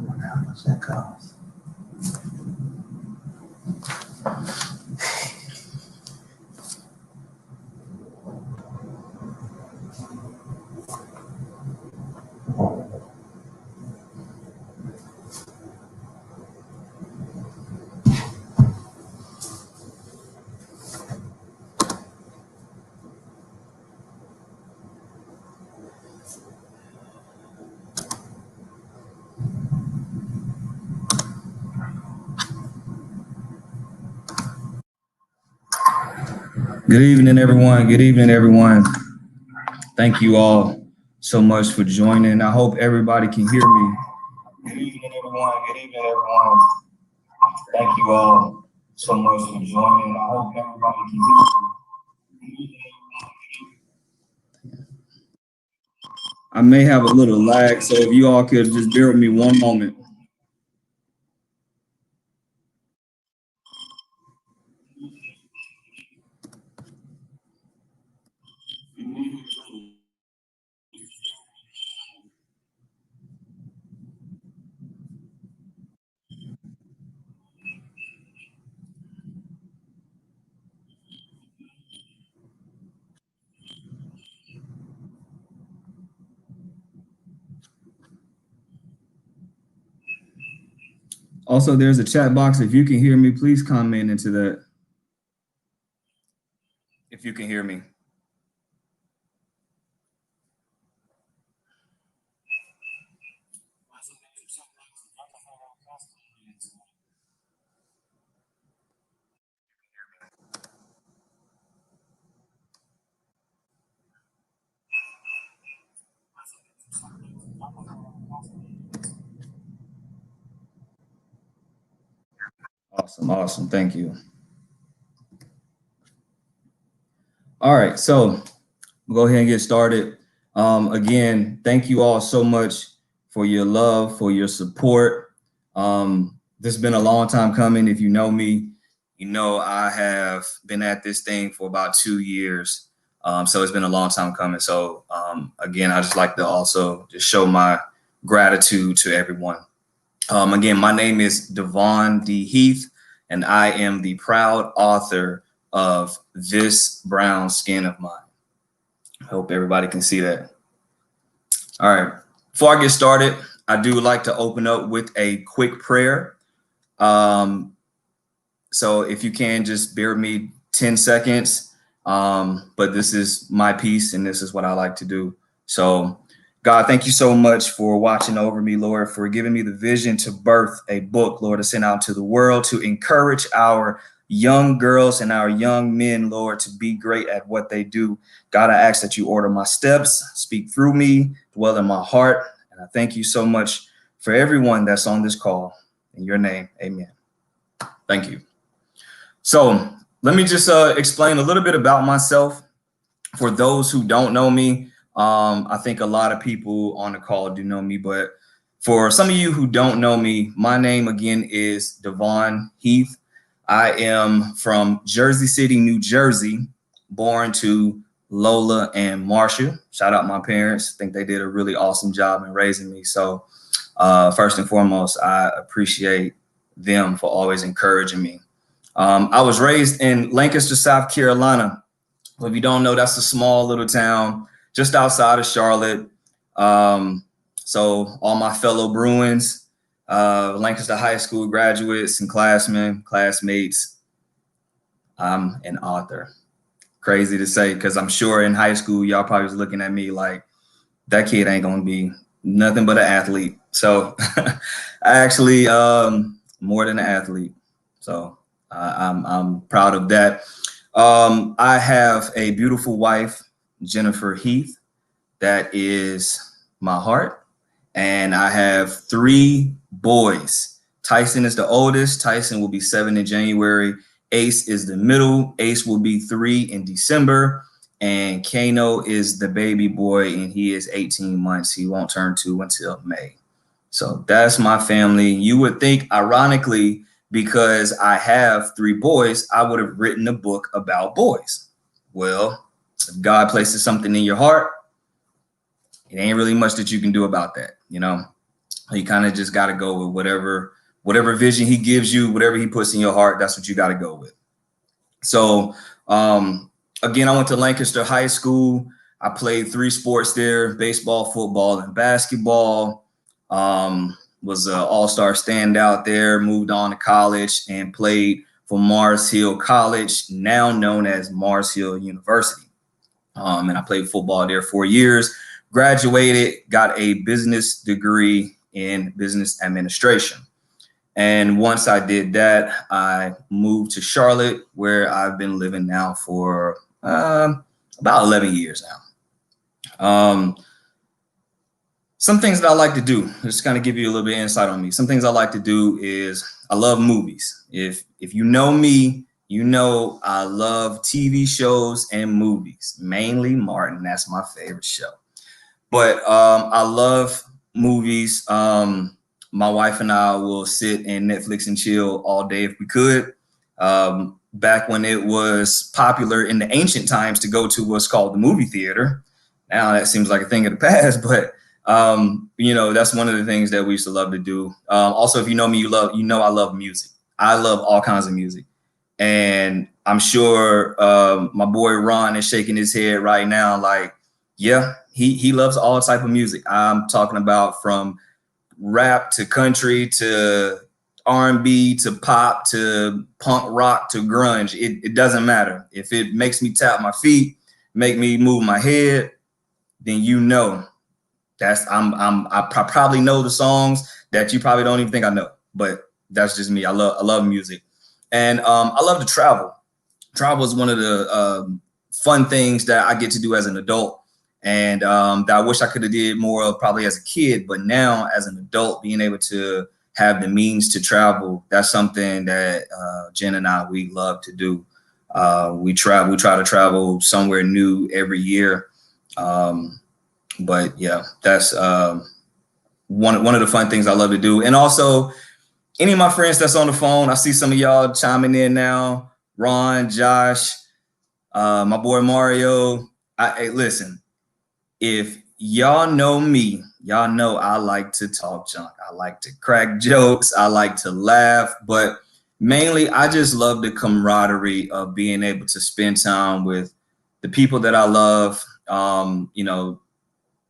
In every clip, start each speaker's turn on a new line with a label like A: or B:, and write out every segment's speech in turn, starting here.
A: I wonder how much that costs. Good evening, everyone. Good evening, everyone. Thank you all so much for joining. I hope everybody can hear me. Good evening, everyone. Good evening, everyone. Thank you all so much for joining. I hope everybody can hear me. I may have a little lag, so if you all could just bear with me one moment. Also, there's a chat box. If you can hear me, please comment into that. If you can hear me. Awesome, awesome. Thank you. All right, so we'll go ahead and get started. Again, thank you all so much for your love, for your support. This has been a long time coming. If you know me, you know I have been at this thing for about 2 years. So it's been a long time coming. So again, I just like to also just show my gratitude to everyone. Again, my name is Devon D. Heath, and I am the proud author of This Brown Skin of Mine. I hope everybody can see that. All right. Before I get started, I do like to open up with a quick prayer. So if you can just bear with me 10 seconds. But this is my piece and this is what I like to do. So God, thank you so much for watching over me, Lord, for giving me the vision to birth a book, Lord, to send out to the world, to encourage our young girls and our young men, Lord, to be great at what they do. God, I ask that you order my steps, speak through me, dwell in my heart. And I thank you so much for everyone that's on this call. In your name, amen. Thank you. So let me just explain a little bit about myself. For those who don't know me, I think a lot of people on the call do know me, but for some of you who don't know me, my name again is Devon Heath. I am from Jersey City, New Jersey, born to Lola and Marsha. Shout out my parents. I think they did a really awesome job in raising me. So first and foremost, I appreciate them for always encouraging me. I was raised in Lancaster, South Carolina. If you don't know, that's a small little town just outside of Charlotte. So all my fellow Bruins, Lancaster High School graduates and classmates, I'm an author. Crazy to say, because I'm sure in high school, y'all probably was looking at me like, that kid ain't going to be nothing but an athlete. So I actually more than an athlete. So I'm proud of that. I have a beautiful wife, Jennifer Heath, that is my heart. And I have 3 boys. Tyson is the oldest. Tyson will be 7 in January. Ace is the middle. Ace will be 3 in December. And Kano is the baby boy, and he is 18 months. He won't turn 2 until May. So that's my family. You would think, ironically, because I have 3 boys, I would have written a book about boys. Well, if God places something in your heart, it ain't really much that you can do about that, you know? You kind of just got to go with whatever vision he gives you, whatever he puts in your heart. That's what you got to go with. So again, I went to Lancaster High School. I played 3 sports there: baseball, football, and basketball. Was an all-star standout there. Moved on to college and played for Mars Hill College, now known as Mars Hill University. And I played football there 4 years. Graduated, got a business degree in business administration. And once I did that, I moved to Charlotte, where I've been living now for about 11 years now. Some things that I like to do, just kind of give you a little bit of insight on me. Some things I like to do is I love movies. If you know me, you know I love TV shows and movies, mainly Martin. That's my favorite show. But I love movies. My wife and I will sit and Netflix and chill all day if we could. Back when it was popular in the ancient times to go to what's called the movie theater. Now that seems like a thing of the past, but that's one of the things that we used to love to do. Also, if you know me, you know I love music. I love all kinds of music. And I'm sure my boy Ron is shaking his head right now like, yeah, he loves all type of music. I'm talking about from rap to country to R&B to pop to punk rock to grunge. It doesn't matter. If it makes me tap my feet, make me move my head, then you know that's I probably know the songs that you probably don't even think I know. But that's just me. I love music, and I love to travel. Travel is one of the fun things that I get to do as an adult. And that I wish I could have did more of probably as a kid, but now as an adult, being able to have the means to travel, that's something that Jen and I, we love to do. We try to travel somewhere new every year. But yeah, that's one of the fun things I love to do. And also any of my friends that's on the phone, I see some of y'all chiming in now. Ron, Josh, my boy Mario. Hey, listen. If y'all know me, y'all know I like to talk junk. I like to crack jokes. I like to laugh, but mainly I just love the camaraderie of being able to spend time with the people that I love,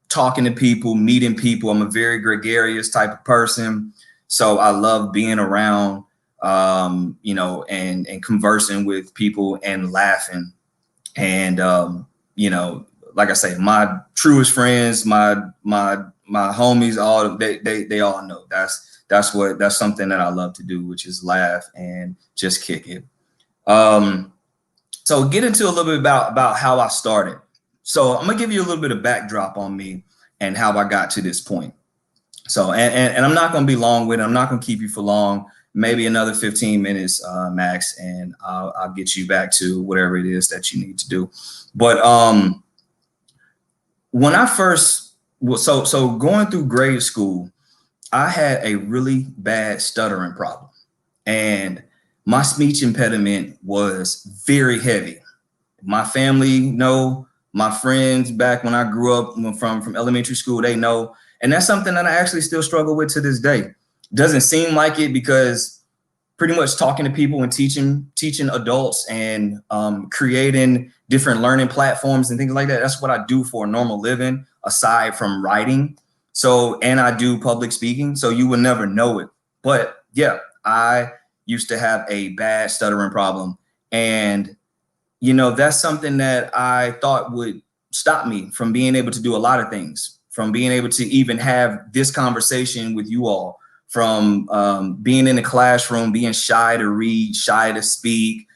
A: talking to people, meeting people. I'm a very gregarious type of person. So I love being around, and conversing with people and laughing. And, like I say, my truest friends, my homies, all they all know that's something that I love to do, which is laugh and just kick it. So get into a little bit about how I started. So I'm gonna give you a little bit of backdrop on me and how I got to this point. So and I'm not gonna be long with it. I'm not gonna keep you for long. Maybe another 15 minutes max, and I'll get you back to whatever it is that you need to do. But when I first, so going through grade school, I had a really bad stuttering problem, and my speech impediment was very heavy. My family know, my friends back when I grew up from elementary school, they know, and that's something that I actually still struggle with to this day. Doesn't seem like it because pretty much talking to people and teaching adults and creating different learning platforms and things like that. That's what I do for a normal living, aside from writing. So, and I do public speaking, so you will never know it. But yeah, I used to have a bad stuttering problem. And, that's something that I thought would stop me from being able to do a lot of things, from being able to even have this conversation with you all, from being in the classroom, being shy to read, shy to speak,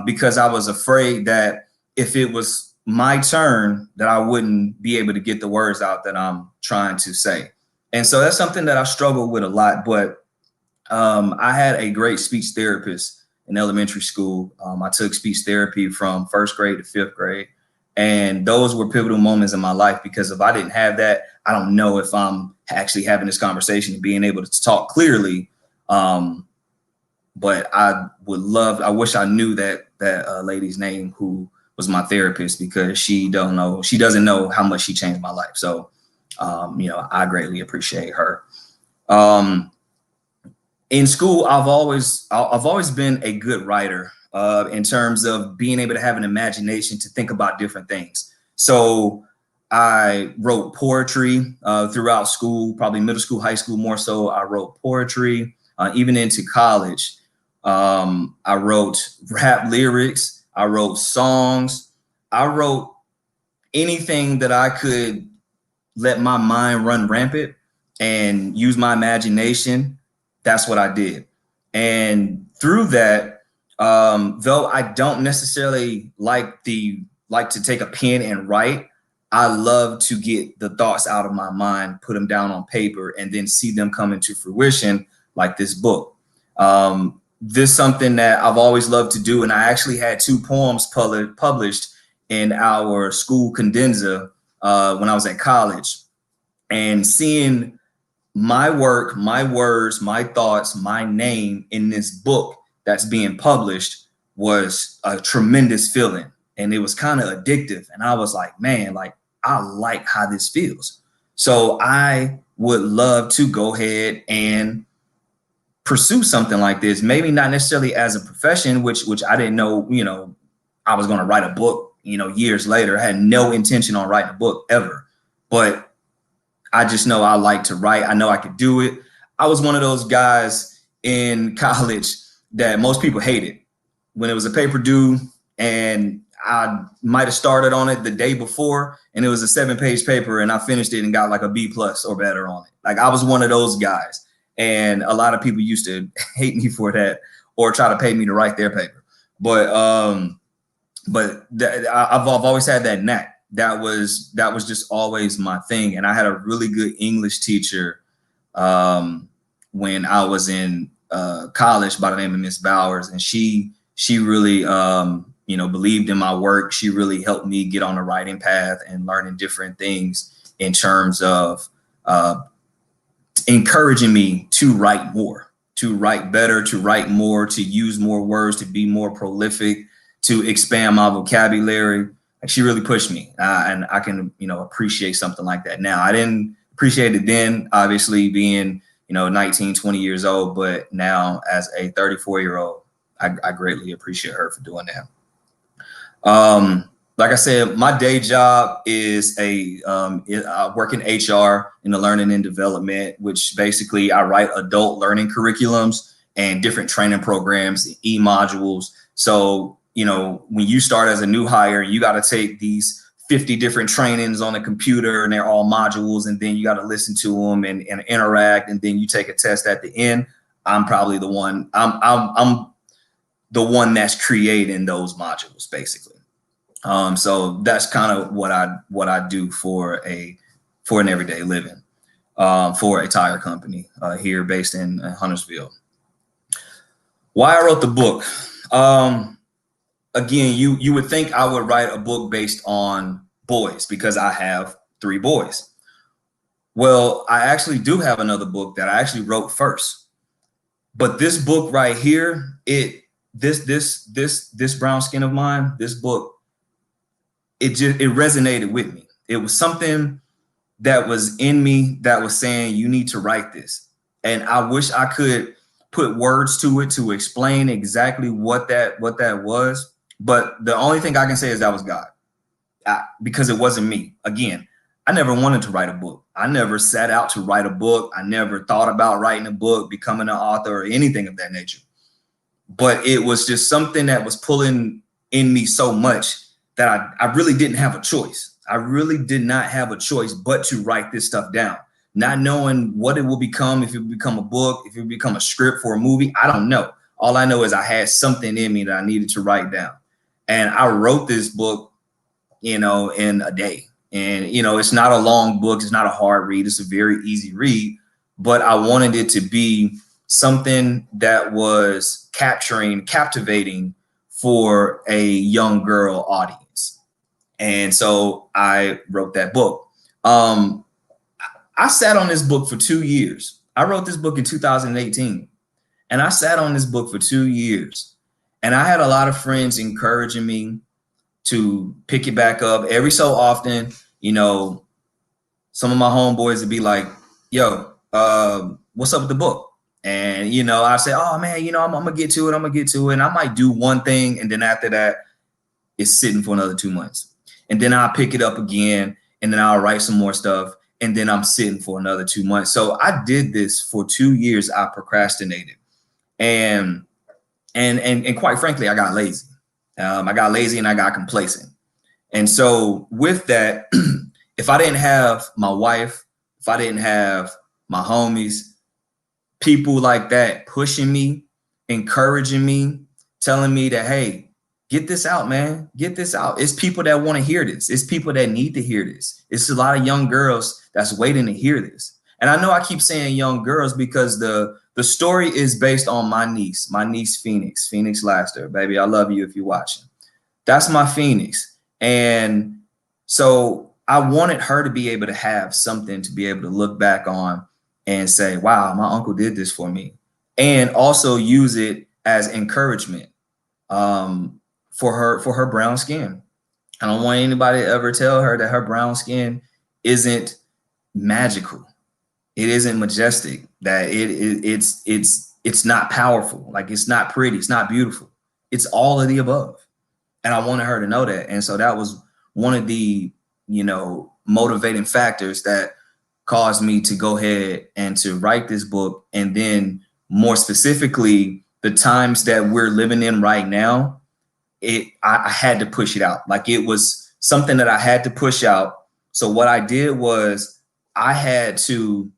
A: because I was afraid that if it was my turn, that I wouldn't be able to get the words out that I'm trying to say. And so that's something that I struggled with a lot. But I had a great speech therapist in elementary school. I took speech therapy from 1st grade to 5th grade. And those were pivotal moments in my life, because if I didn't have that, I don't know if I'm actually having this conversation and being able to talk clearly. But I wish I knew that lady's name who was my therapist, because she doesn't know how much she changed my life. So, I greatly appreciate her. Um, in school, I've always been a good writer in terms of being able to have an imagination to think about different things. So I wrote poetry throughout school, probably middle school, high school more so. I wrote poetry even into college. I wrote rap lyrics. I wrote songs. I wrote anything that I could let my mind run rampant and use my imagination. That's what I did. And through that, though I don't necessarily like to take a pen and write, I love to get the thoughts out of my mind, put them down on paper, and then see them come into fruition, like this book. This is something that I've always loved to do, and I actually had two poems published in our school cadenza when I was at college. And seeing my work, my words, my thoughts, my name in this book that's being published was a tremendous feeling. And it was kind of addictive. And I was like, man, like, I like how this feels. So I would love to go ahead and pursue something like this. Maybe not necessarily as a profession, which I didn't know, I was going to write a book, years later. I had no intention on writing a book ever. But I just know I like to write. I know I could do it. I was one of those guys in college that most people hated when it was a paper due, and I might have started on it the day before, and it was a 7-page paper, and I finished it and got like a B+ or better on it. Like, I was one of those guys, and a lot of people used to hate me for that or try to pay me to write their paper. But I've always had that knack. That was just always my thing. And I had a really good English teacher when I was in college by the name of Miss Bowers, and she really believed in my work. She really helped me get on the writing path and learning different things in terms of encouraging me to write more, to write better, to write more, to use more words, to be more prolific, to expand my vocabulary. Like, she really pushed me, and I can, appreciate something like that now. I didn't appreciate it then, obviously, being, 19, 20 years old, but now as a 34-year-old, I greatly appreciate her for doing that. Like I said, my day job is I work in HR in the learning and development, which basically I write adult learning curriculums and different training programs, e-modules. So, when you start as a new hire, you got to take these 50 different trainings on a computer, and they're all modules, and then you got to listen to them and interact, and then you take a test at the end. I'm probably the one. I'm the one that's creating those modules, basically. So that's kind of what I do for an everyday living for a tire company here based in Huntersville. Why I wrote the book. Again, you would think I would write a book based on boys because I have 3 boys. Well, I actually do have another book that I actually wrote first. But this book right here, this brown skin of mine, this book, it resonated with me. It was something that was in me that was saying, you need to write this. And I wish I could put words to it to explain exactly what that was. But the only thing I can say is that was God, because it wasn't me. Again, I never wanted to write a book. I never set out to write a book. I never thought about writing a book, becoming an author, or anything of that nature. But it was just something that was pulling in me so much that I really didn't have a choice. I really did not have a choice but to write this stuff down, not knowing what it will become, if it will become a book, if it will become a script for a movie. I don't know. All I know is I had something in me that I needed to write down. And I wrote this book, in a day. And, it's not a long book. It's not a hard read. It's a very easy read. But I wanted it to be something that was captivating for a young girl audience. And so I wrote that book. I sat on this book for 2 years. I wrote this book in 2018. And I sat on this book for 2 years. And I had a lot of friends encouraging me to pick it back up. Every so often, some of my homeboys would be like, yo, what's up with the book? And, you know, I say, oh man, you know, I'm gonna get to it. I'm gonna get to it. And I might do one thing. And then after that, it's sitting for another 2 months. And then I'll pick it up again. And then I'll write some more stuff. And then I'm sitting for another 2 months. So I did this for 2 years. I procrastinated. And quite frankly, I got lazy. I got lazy and I got complacent. And so with that, if I didn't have my wife, if I didn't have my homies, people like that pushing me, encouraging me, telling me that, hey, get this out, man, get this out. It's people that want to hear this. It's people that need to hear this. It's a lot of young girls that's waiting to hear this. And I know I keep saying young girls because the story is based on my niece, Phoenix Laster. Baby, I love you if you're watching. That's my Phoenix. And so I wanted her to be able to have something to be able to look back on and say, wow, my uncle did this for me. And also use it as encouragement for her brown skin. I don't want anybody to ever tell her that her brown skin isn't magical. It isn't majestic, that it's not powerful. Like, it's not pretty. It's not beautiful. It's all of the above. And I wanted her to know that. And so that was one of the, you know, motivating factors that caused me to go ahead and to write this book. And then more specifically, the times that we're living in right now, I had to push it out. Like, it was something that I had to push out. So what I did was I had to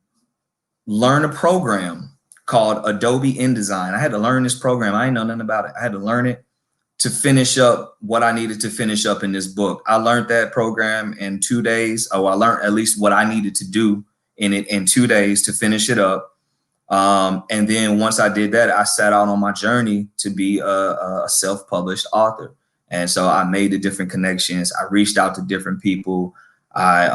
A: learn a program called Adobe InDesign. I had to learn this program. I didn't know nothing about it. I had to learn it to finish up what I needed to finish up in this book. I learned that program in 2 days. Oh, I learned at least what I needed to do in it in 2 days to finish it up. And then once I did that, I set out on my journey to be a self-published author. And so I made the different connections. I reached out to different people. I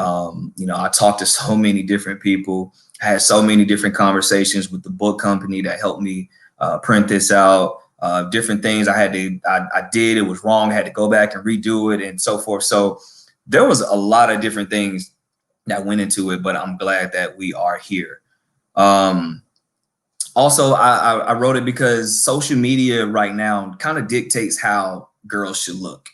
A: talked to so many different people. I had so many different conversations with the book company that helped me print this out. Different things I did, it was wrong. I had to go back and redo it and so forth. So there was a lot of different things that went into it, but I'm glad that we are here. Also, I wrote it because social media right now kind of dictates how girls should look.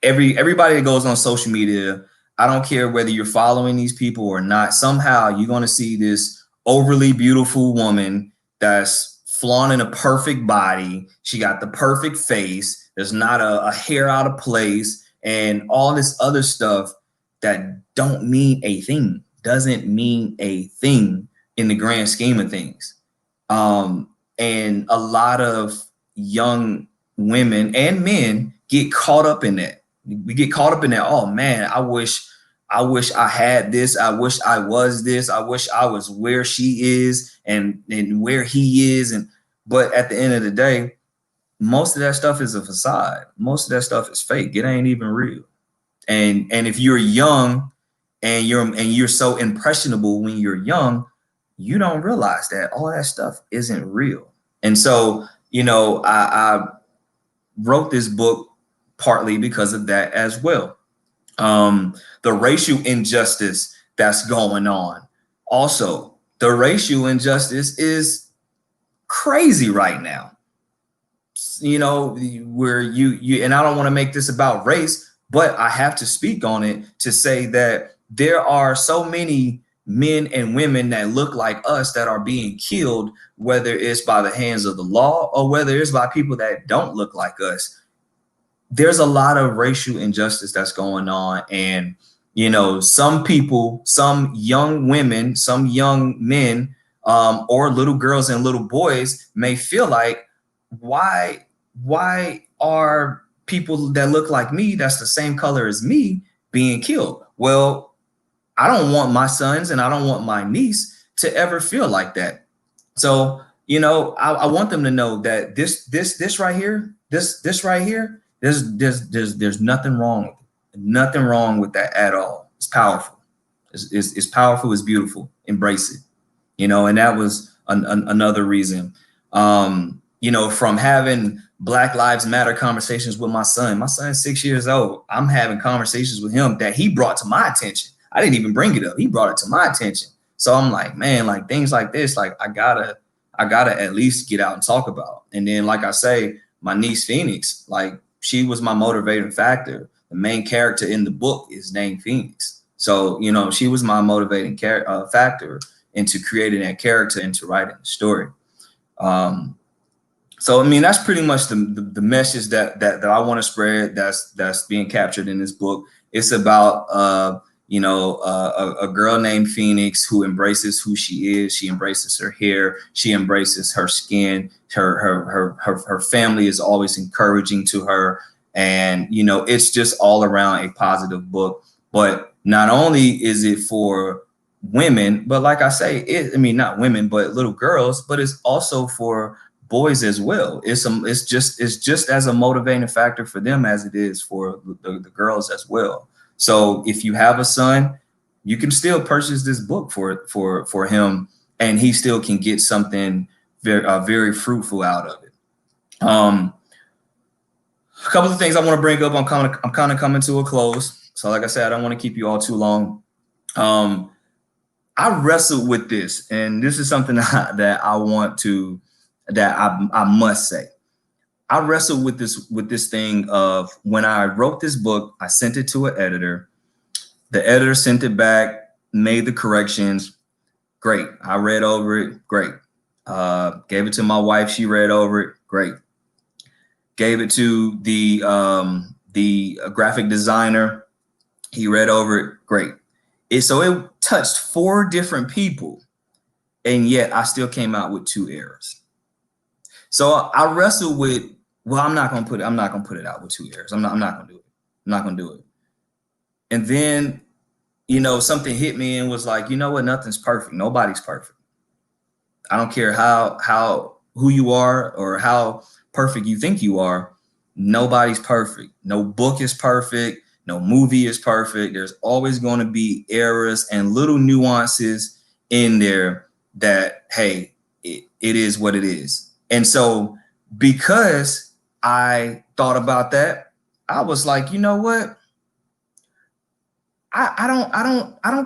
A: Everybody that goes on social media, I don't care whether you're following these people or not, somehow you're going to see this overly beautiful woman that's flaunting a perfect body. She got the perfect face. There's not a hair out of place and all this other stuff that doesn't mean a thing in the grand scheme of things. And a lot of young women and men get caught up in that. We get caught up in that. Oh man, I wish I had this. I wish I was this. I wish I was where she is and where he is. But at the end of the day, most of that stuff is a facade. Most of that stuff is fake. It ain't even real. And if you're young and you're so impressionable when you're young, you don't realize that all that stuff isn't real. And so, you know, I wrote this book partly because of that as well. The racial injustice that's going on. Also, the racial injustice is crazy right now. You know, where you and I don't want to make this about race, but I have to speak on it to say that there are so many men and women that look like us that are being killed, whether it's by the hands of the law or whether it's by people that don't look like us. There's a lot of racial injustice that's going on. And, you know, some people, some young women, some young men, or little girls and little boys may feel like, why are people that look like me, that's the same color as me, being killed? Well, I don't want my sons and I don't want my niece to ever feel like that. So, you know, I want them to know that this right here, there's nothing wrong with it. Nothing wrong with that at all. It's powerful. It's powerful. It's beautiful. Embrace it. You know, and that was another reason. You know, from having Black Lives Matter conversations with my son. My son's 6 years old. I'm having conversations with him that he brought to my attention. I didn't even bring it up. He brought it to my attention. So I'm like, man, like things like this, like I gotta at least get out and talk about. And then, like I say, my niece Phoenix, like she was my motivating factor. The main character in the book is named Phoenix. So, you know, she was my motivating factor into creating that character, into writing the story. So I mean, that's pretty much the message that I want to spread. That's being captured in this book. It's about a girl named Phoenix who embraces who she is. She embraces her hair. She embraces her skin. Her family is always encouraging to her, and you know, it's just all around a positive book. But not only is it for women, but like I say, not women, but little girls, but it's also for boys as well. It's just as a motivating factor for them as it is for the girls as well. So if you have a son, you can still purchase this book for him, and he still can get something very fruitful out of it. A couple of things I want to bring up. I'm kind of coming to a close. So like I said, I don't want to keep you all too long. I wrestled with this, and this is something that I must say. I wrestled with this thing of when I wrote this book, I sent it to an editor. The editor sent it back, made the corrections. Great. I read over it. Great. Gave it to my wife. She read over it. Great. Gave it to the graphic designer. He read over it. Great. So it touched 4 different people, and yet I still came out with 2 errors. So I wrestled with, well, I'm not gonna put it out with 2 errors. I'm not gonna do it. I'm not gonna do it. And then, you know, something hit me and was like, you know what? Nothing's perfect. Nobody's perfect. I don't care who you are or how perfect you think you are. Nobody's perfect. No book is perfect. No movie is perfect. There's always going to be errors and little nuances in there that, hey, it is what it is. And so because I thought about that, I was like, you know what? I don't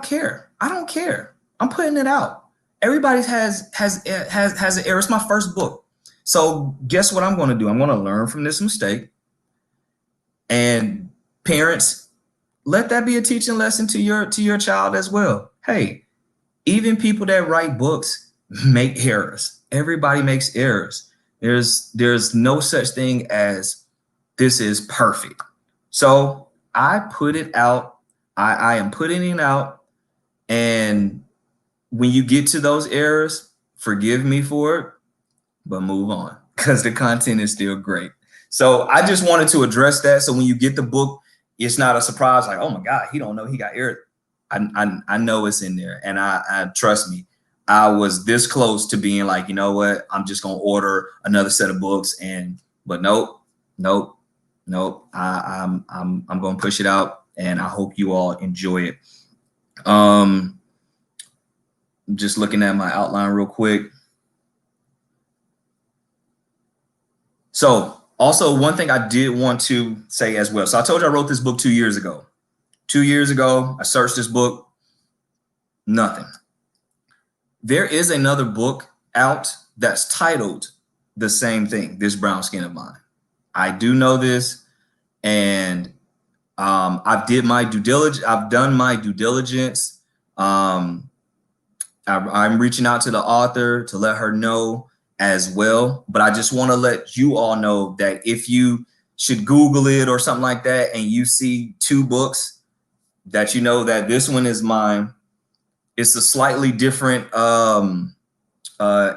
A: care. I don't care. I'm putting it out. Everybody has an error. It's my first book. So guess what I'm going to do? I'm going to learn from this mistake. And parents, let that be a teaching lesson to your child as well. Hey, even people that write books make errors. Everybody makes errors. There's no such thing as this is perfect. So I put it out. I am putting it out. And when you get to those errors, forgive me for it, but move on, because the content is still great. So I just wanted to address that. So when you get the book, it's not a surprise like, oh my God, he don't know he got errors. I know it's in there. And I trust me, I was this close to being like, you know what, I'm just going to order another set of books. But nope. I'm going to push it out, and I hope you all enjoy it. I'm just looking at my outline real quick. So also one thing I did want to say as well. So I told you I wrote this book 2 years ago. 2 years ago, I searched this book, nothing. There is another book out that's titled the same thing, This Brown Skin of Mine. I do know this, and I've done my due diligence. I'm reaching out to the author to let her know as well. But I just want to let you all know that if you should Google it or something like that, and you see 2 books, that you know that this one is mine. It's a slightly different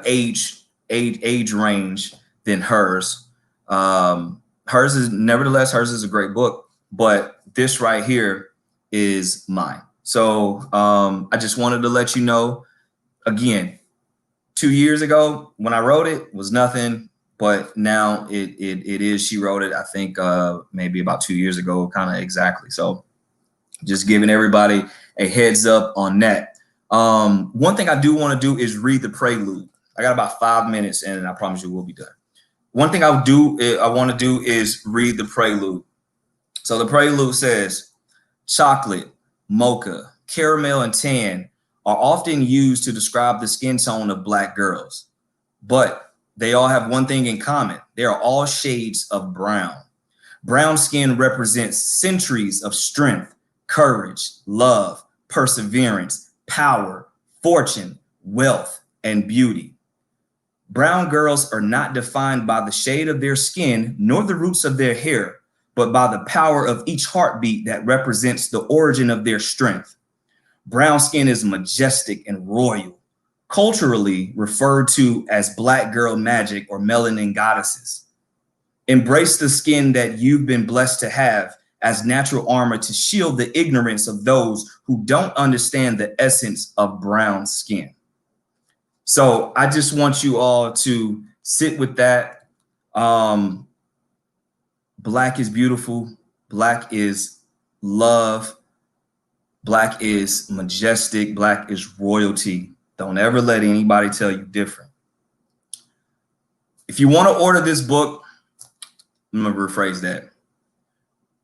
A: age range than hers. Hers is a great book, but this right here is mine. So I just wanted to let you know, again, 2 years ago when I wrote it was nothing, but now it is. She wrote it, I think, maybe about 2 years ago, kind of exactly. So just giving everybody a heads up on that. One thing I do want to do is read the prelude. I got about 5 minutes, and I promise you we'll be done. One thing I want to do is read the prelude. So the prelude says, chocolate, mocha, caramel, and tan are often used to describe the skin tone of Black girls, but they all have one thing in common. They are all shades of brown. Brown skin represents centuries of strength, courage, love, perseverance, power, fortune, wealth, and beauty. Brown girls are not defined by the shade of their skin nor the roots of their hair, but by the power of each heartbeat that represents the origin of their strength. Brown skin is majestic and royal, culturally referred to as Black girl magic or melanin goddesses. Embrace the skin that you've been blessed to have as natural armor to shield the ignorance of those who don't understand the essence of brown skin. So I just want you all to sit with that. Black is beautiful. Black is love. Black is majestic. Black is royalty. Don't ever let anybody tell you different. If you want to order this book, I'm going to rephrase that.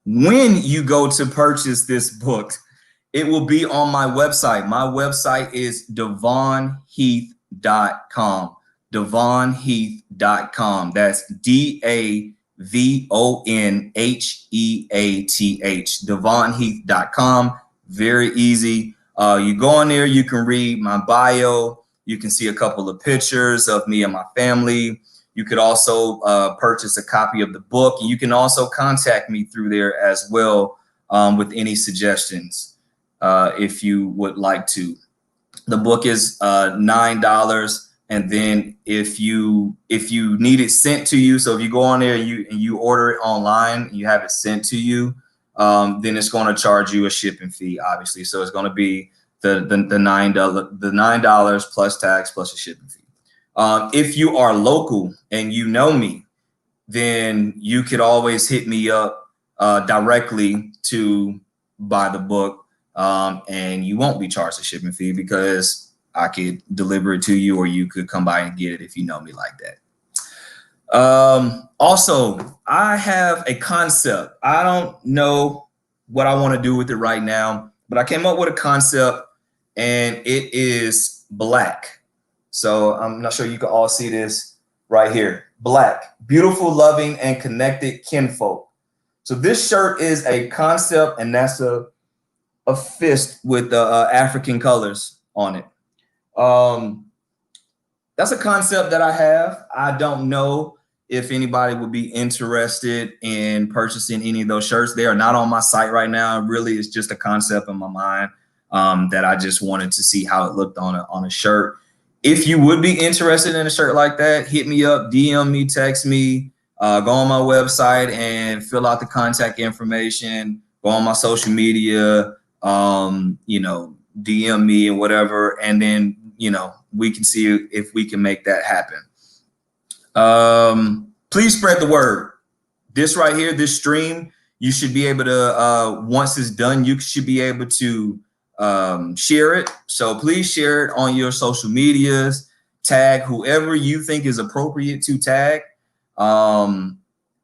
A: When you go to purchase this book, it will be on my website. My website is devonheath.com. devonheath.com. That's DAVONHEATH. devonheath.com. Very easy. You go on there, you can read my bio. You can see a couple of pictures of me and my family. You could also purchase a copy of the book. And you can also contact me through there as well with any suggestions if you would like to. The book is $9. And then if you need it sent to you, so if you go on there and you order it online and you have it sent to you, then it's going to charge you a shipping fee, obviously. So it's going to be the $9 plus tax plus a shipping fee. If you are local and you know me, then you could always hit me up directly to buy the book, and you won't be charged a shipping fee because I could deliver it to you, or you could come by and get it if you know me like that. Also, I have a concept. I don't know what I want to do with it right now, but I came up with a concept, and it is black. So I'm not sure you can all see this right here. Black, beautiful, loving, and connected kinfolk. So this shirt is a concept, and that's a fist with the African colors on it. That's a concept that I have. I don't know if anybody would be interested in purchasing any of those shirts. They are not on my site right now. Really, it's just a concept in my mind that I just wanted to see how it looked on a shirt. If you would be interested in a shirt like that, hit me up, DM me, text me, go on my website and fill out the contact information, go on my social media, DM me and whatever. And then, we can see if we can make that happen. Please spread the word. This right here, this stream, you should be able to, once it's done, you should be able to share it. So please share it on your social medias, tag whoever you think is appropriate to tag. And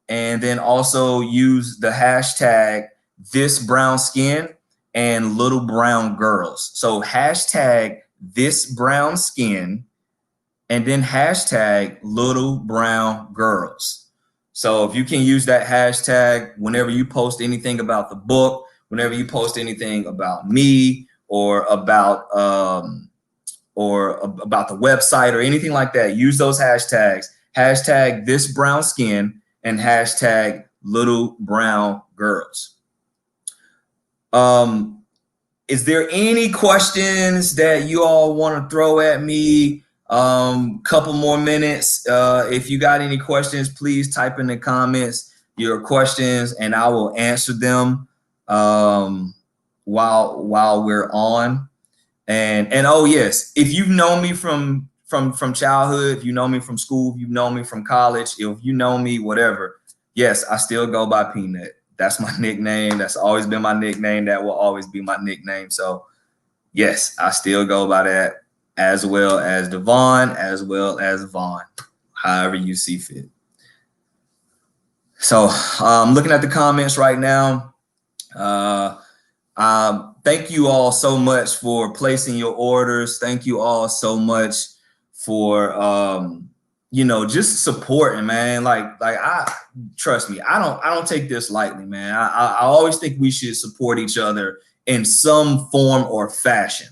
A: then also use the hashtag #ThisBrownSkin and Little Brown Girls. So hashtag #ThisBrownSkin and then hashtag Little Brown Girls. So if you can use that hashtag whenever you post anything about the book, whenever you post anything about me or about the website or anything like that, use those hashtags. Hashtag #ThisBrownSkin and hashtag Little Brown Girls. Is there any questions that you all want to throw at me? Couple more minutes. If you got any questions, please type in the comments your questions and I will answer them while we're on. And oh yes, if you've known me from childhood, if you know me from school, if you know me from college, if you know me, whatever, yes, I still go by Peanut. That's my nickname. That's always been my nickname. That will always be my nickname. So yes, I still go by that, as well as Devon, as well as Vaughn, however you see fit. So I'm looking at the comments right now. Thank you all so much for placing your orders. Thank you all so much for just supporting, man. Like I trust me, I don't take this lightly, man. I always think we should support each other in some form or fashion.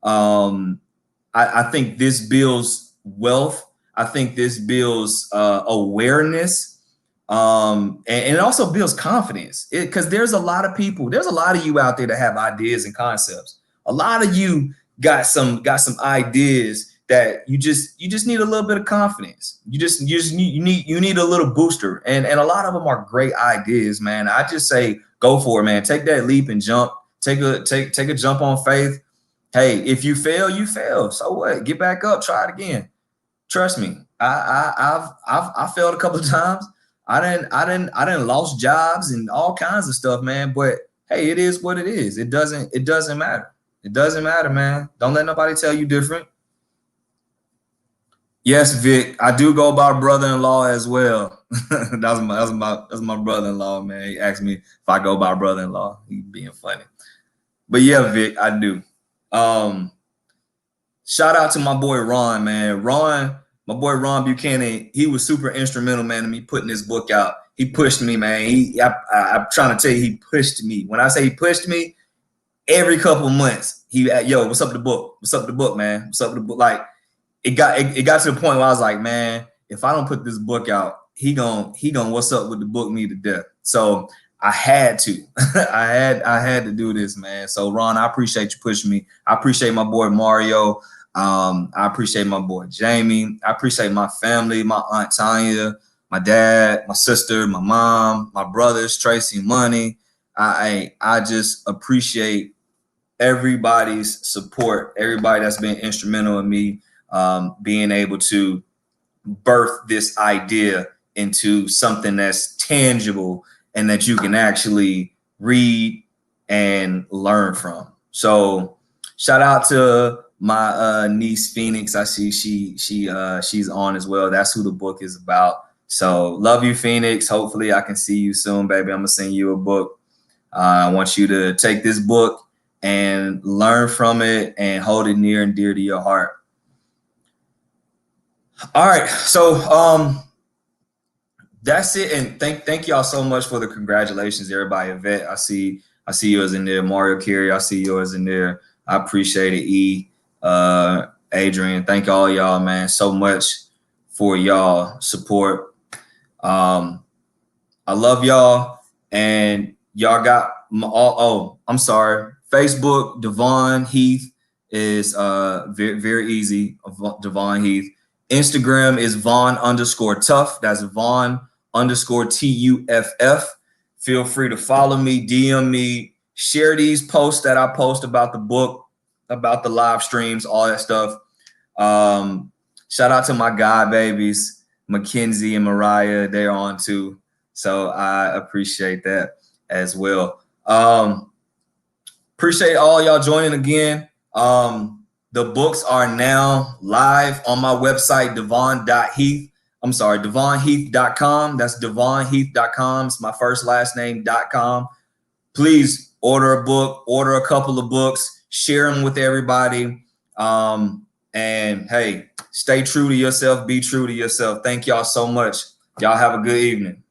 A: I think this builds wealth. I think this builds awareness. And it also builds confidence, because there's a lot of you out there that have ideas and concepts. A lot of you got some ideas that you just need a little bit of confidence. You need a little booster, and a lot of them are great ideas, man. I just say go for it, man. Take that leap and jump. Take a jump on faith. Hey, if you fail, you fail. So what? Get back up. Try it again. Trust me. I've failed a couple of times. I didn't lost jobs and all kinds of stuff, man. But hey, it is what it is. It doesn't matter. It doesn't matter, man. Don't let nobody tell you different. Yes, Vic, I do go by brother-in-law as well. that's my brother-in-law, man. He asked me if I go by brother-in-law. He being funny. But yeah, Vic, I do. Shout out to my boy Ron, man. My boy Ron Buchanan, he was super instrumental, man, in me putting this book out. He pushed me, man. I'm trying to tell you, he pushed me. When I say he pushed me, every couple months, what's up with the book? What's up with the book, man? What's up with the book? Like, it got to the point where I was like, man, if I don't put this book out, he gon' what's up with the book me to death. So I had to. I had to do this, man. So Ron, I appreciate you pushing me. I appreciate my boy Mario. I appreciate my boy Jamie. I appreciate my family, my aunt Tanya, my dad, my sister, my mom, my brothers, Tracy, Money. I just appreciate everybody's support, everybody that's been instrumental in me being able to birth this idea into something that's tangible and that you can actually read and learn from. So shout out to my niece Phoenix. I see she's on as well. That's who the book is about. So love you, Phoenix. Hopefully I can see you soon, baby. I'm gonna send you a book. I want you to take this book and learn from it and hold it near and dear to your heart. All right, so that's it. And thank y'all so much for the congratulations, everybody. Yvette, I see yours in there. Mario Carey, I see yours in there. I appreciate it. Adrian, thank all y'all, man, so much for y'all support. I love y'all, and y'all got I'm sorry. Facebook, Devon Heath is very, very easy. Devon Heath. Instagram is Vaughn_tough. That's Vaughn_TUFF. Feel free to follow me, DM me, share these posts that I post about the book, about the live streams, all that stuff. Shout out to my god babies, Mackenzie and Mariah. They're on too. So I appreciate that as well. Appreciate all y'all joining again. The books are now live on my website, devon.heath. I'm sorry, devonheath.com. That's devonheath.com. It's my first last name.com. Please order a book, order a couple of books, share them with everybody. And hey, stay true to yourself, be true to yourself. Thank y'all so much. Y'all have a good evening.